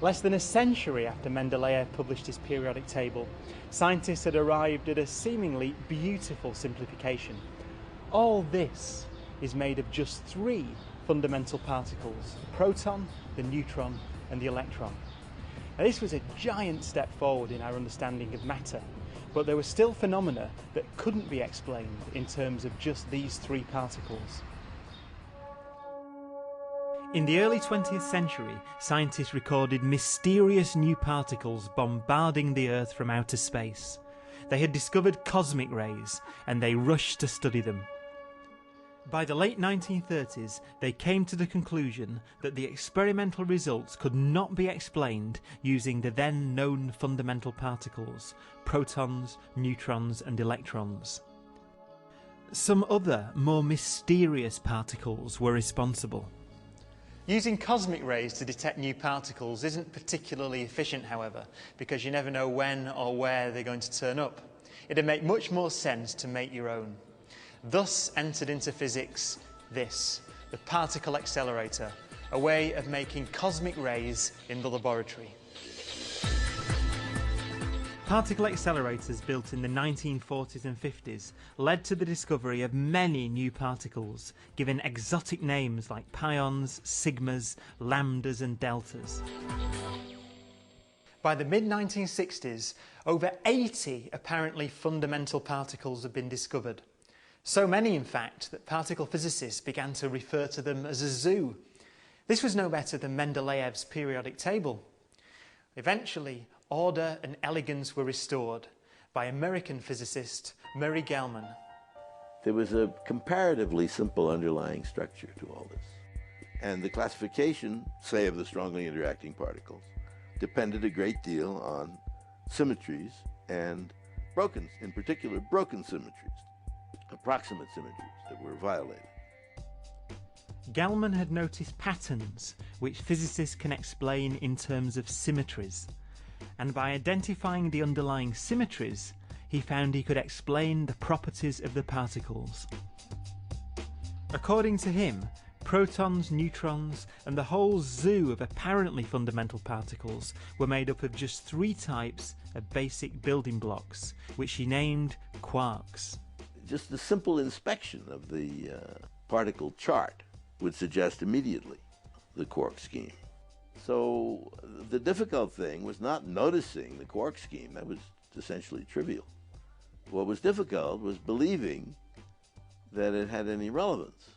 Less than a century after Mendeleev published his periodic table, scientists had arrived at a seemingly beautiful simplification. All this is made of just three fundamental particles: the proton, the neutron, and the electron. Now, this was a giant step forward in our understanding of matter, but there were still phenomena that couldn't be explained in terms of just these three particles. In the early 20th century, scientists recorded mysterious new particles bombarding the Earth from outer space. They had discovered cosmic rays, and they rushed to study them. By the late 1930s, they came to the conclusion that the experimental results could not be explained using the then known fundamental particles: protons, neutrons, and electrons. Some other, more mysterious particles were responsible. Using cosmic rays to detect new particles isn't particularly efficient, however, because you never know when or where they're going to turn up. It'd make much more sense to make your own. Thus entered into physics this, the particle accelerator, a way of making cosmic rays in the laboratory. Particle accelerators built in the 1940s and 50s led to the discovery of many new particles, given exotic names like pions, sigmas, lambdas and deltas. By the mid-1960s, over 80 apparently fundamental particles have been discovered. So many, in fact, that particle physicists began to refer to them as a zoo. This was no better than Mendeleev's periodic table. Eventually, order and elegance were restored by American physicist Murray Gell-Mann. There was a comparatively simple underlying structure to all this. And the classification, say, of the strongly interacting particles depended a great deal on symmetries and in particular broken symmetries, approximate symmetries that were violated. Gell-Mann had noticed patterns which physicists can explain in terms of symmetries, and by identifying the underlying symmetries, he found he could explain the properties of the particles. According to him, protons, neutrons, and the whole zoo of apparently fundamental particles were made up of just three types of basic building blocks, which he named quarks. Just the simple inspection of the particle chart would suggest immediately the quark scheme. So the difficult thing was not noticing the quark scheme. That was essentially trivial. What was difficult was believing that it had any relevance.